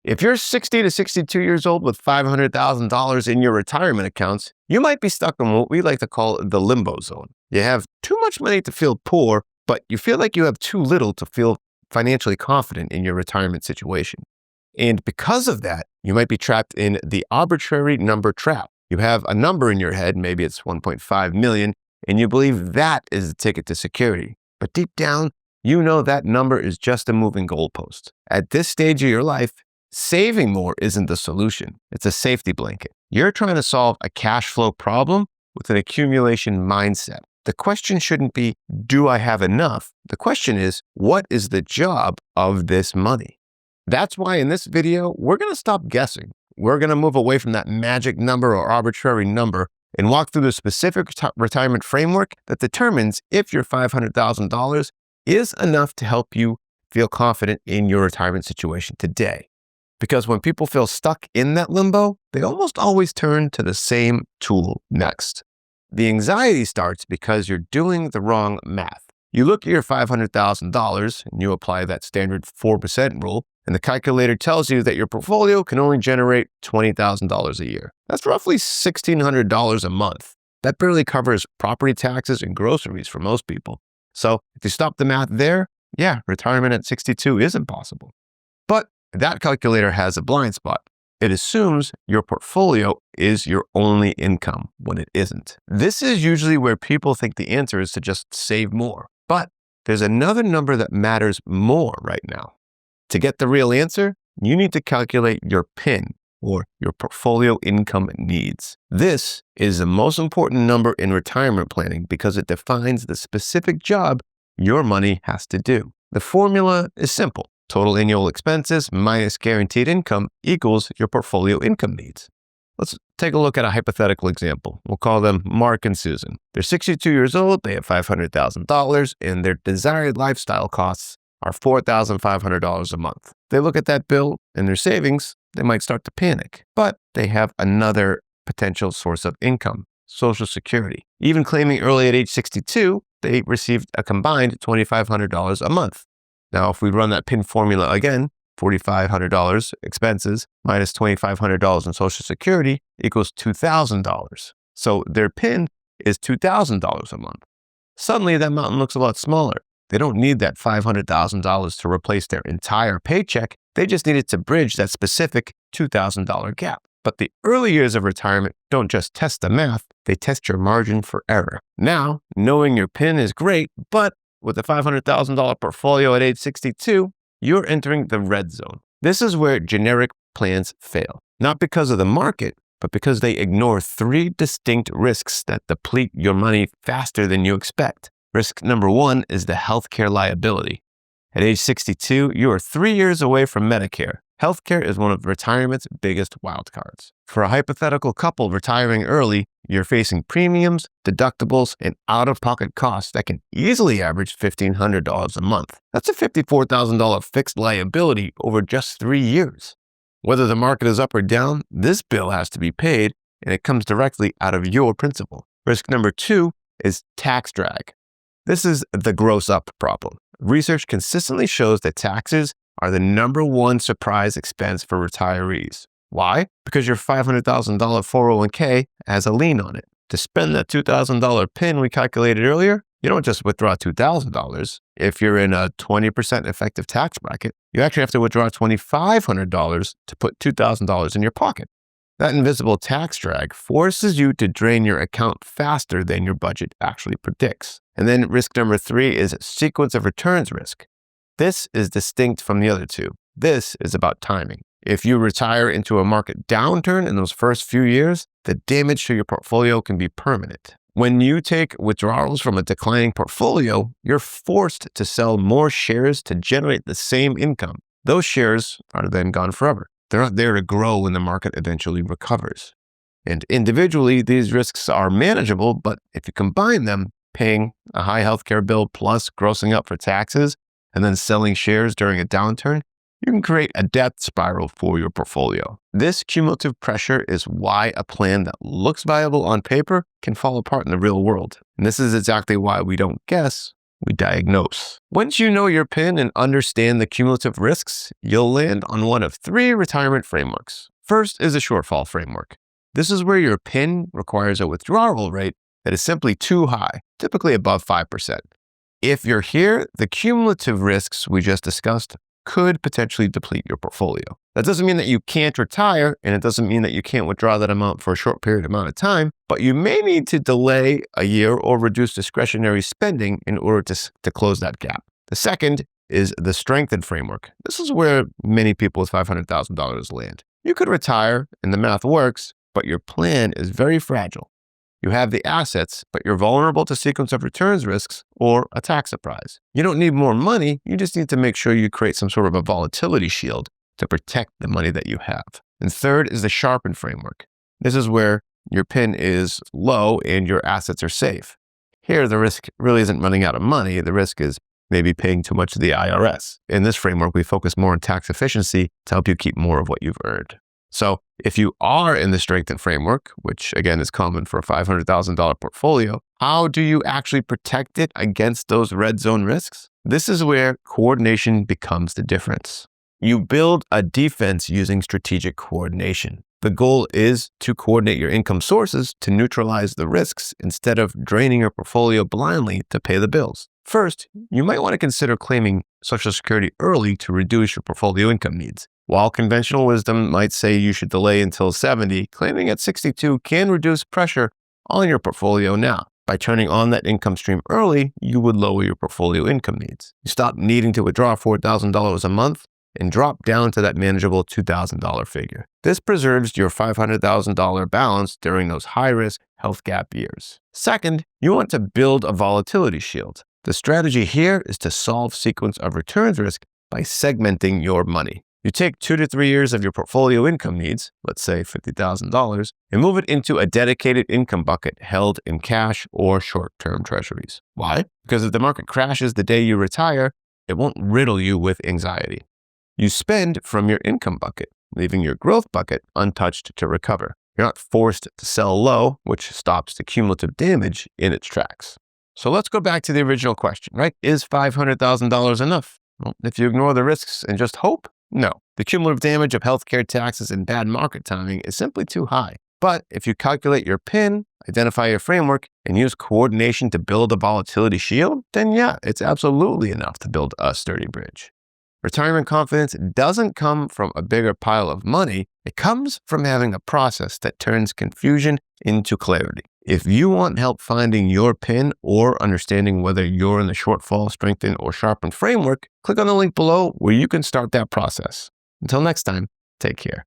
If you're 60 to 62 years old with $500,000 in your retirement accounts, you might be stuck in what we like to call the limbo zone. You have too much money to feel poor, but you feel like you have too little to feel financially confident in your retirement situation. And because of that, you might be trapped in the arbitrary number trap. You have a number in your head, maybe it's 1.5 million, and you believe that is the ticket to security. But deep down, you know that number is just a moving goalpost. At this stage of your life, saving more isn't the solution. It's a safety blanket. You're trying to solve a cash flow problem with an accumulation mindset. The question shouldn't be, do I have enough? The question is, what is the job of this money? That's why in this video, we're going to stop guessing. We're going to move away from that magic number or arbitrary number and walk through the specific retirement framework that determines if your $500,000 is enough to help you feel confident in your retirement situation today. Because when people feel stuck in that limbo, they almost always turn to the same tool next. The anxiety starts because you're doing the wrong math. You look at your $500,000 and you apply that standard 4% rule, and the calculator tells you that your portfolio can only generate $20,000 a year. That's roughly $1,600 a month. That barely covers property taxes and groceries for most people. So if you stop the math there, yeah, retirement at 62 is impossible. But that calculator has a blind spot. It assumes your portfolio is your only income when it isn't. This is usually where people think the answer is to just save more. But there's another number that matters more right now. To get the real answer, you need to calculate your PIN, or your portfolio income needs. This is the most important number in retirement planning because it defines the specific job your money has to do. The formula is simple. Total annual expenses minus guaranteed income equals your portfolio income needs. Let's take a look at a hypothetical example. We'll call them Mark and Susan. They're 62 years old, they have $500,000, and their desired lifestyle costs are $4,500 a month. They look at that bill and their savings, they might start to panic. But they have another potential source of income, Social Security. Even claiming early at age 62, they received a combined $2,500 a month. Now, if we run that PIN formula again, $4,500 expenses minus $2,500 in Social Security equals $2,000. So their PIN is $2,000 a month. Suddenly, that mountain looks a lot smaller. They don't need that $500,000 to replace their entire paycheck. They just need it to bridge that specific $2,000 gap. But the early years of retirement don't just test the math, they test your margin for error. Now, knowing your PIN is great, but with a $500,000 portfolio at age 62, you're entering the red zone. This is where generic plans fail. Not because of the market, but because they ignore three distinct risks that deplete your money faster than you expect. Risk number one is the healthcare liability. At age 62, you are 3 years away from Medicare. Healthcare is one of retirement's biggest wildcards. For a hypothetical couple retiring early, you're facing premiums, deductibles, and out-of-pocket costs that can easily average $1,500 a month. That's a $54,000 fixed liability over just 3 years. Whether the market is up or down, this bill has to be paid, and it comes directly out of your principal. Risk number two is tax drag. This is the gross up problem. Research consistently shows that taxes are the number one surprise expense for retirees. Why? Because your $500,000 401k has a lien on it. To spend that $2,000 PIN we calculated earlier, you don't just withdraw $2,000. If you're in a 20% effective tax bracket, you actually have to withdraw $2,500 to put $2,000 in your pocket. That invisible tax drag forces you to drain your account faster than your budget actually predicts. And then risk number three is sequence of returns risk. This is distinct from the other two. This is about timing. If you retire into a market downturn in those first few years, the damage to your portfolio can be permanent. When you take withdrawals from a declining portfolio, you're forced to sell more shares to generate the same income. Those shares are then gone forever. They're not there to grow when the market eventually recovers. And individually, these risks are manageable, but if you combine them, paying a high healthcare bill plus grossing up for taxes, and then selling shares during a downturn, you can create a death spiral for your portfolio. This cumulative pressure is why a plan that looks viable on paper can fall apart in the real world. And this is exactly why we don't guess, we diagnose. Once you know your PIN and understand the cumulative risks, you'll land on one of three retirement frameworks. First is a shortfall framework. This is where your PIN requires a withdrawal rate that is simply too high, typically above 5%. If you're here, the cumulative risks we just discussed could potentially deplete your portfolio. That doesn't mean that you can't retire, and it doesn't mean that you can't withdraw that amount for a short period amount of time, but you may need to delay a year or reduce discretionary spending in order to close that gap. The second is the strengthened framework. This is where many people with $500,000 land. You could retire, and the math works, but your plan is very fragile. You have the assets, but you're vulnerable to sequence of returns risks or a tax surprise. You don't need more money, you just need to make sure you create some sort of a volatility shield to protect the money that you have. And third is the sharpened framework. This is where your PIN is low and your assets are safe. Here, the risk really isn't running out of money. The risk is maybe paying too much to the IRS. In this framework, we focus more on tax efficiency to help you keep more of what you've earned. So if you are in the strengthened framework, which again is common for a $500,000 portfolio, how do you actually protect it against those red zone risks? This is where coordination becomes the difference. You build a defense using strategic coordination. The goal is to coordinate your income sources to neutralize the risks instead of draining your portfolio blindly to pay the bills. First, you might want to consider claiming Social Security early to reduce your portfolio income needs. While conventional wisdom might say you should delay until 70, claiming at 62 can reduce pressure on your portfolio now. By turning on that income stream early, you would lower your portfolio income needs. You stop needing to withdraw $4,000 a month and drop down to that manageable $2,000 figure. This preserves your $500,000 balance during those high-risk health gap years. Second, you want to build a volatility shield. The strategy here is to solve sequence of returns risk by segmenting your money. You take 2 to 3 years of your portfolio income needs, let's say $50,000, and move it into a dedicated income bucket held in cash or short-term treasuries. Why? Because if the market crashes the day you retire, it won't riddle you with anxiety. You spend from your income bucket, leaving your growth bucket untouched to recover. You're not forced to sell low, which stops the cumulative damage in its tracks. So let's go back to the original question, right? Is $500,000 enough? Well, if you ignore the risks and just hope, no. The cumulative damage of healthcare taxes and bad market timing is simply too high. But if you calculate your PIN, identify your framework, and use coordination to build a volatility shield, then yeah, it's absolutely enough to build a sturdy bridge. Retirement confidence doesn't come from a bigger pile of money. It comes from having a process that turns confusion into clarity. If you want help finding your PIN or understanding whether you're in the shortfall, strengthened, or sharpened framework, click on the link below where you can start that process. Until next time, take care.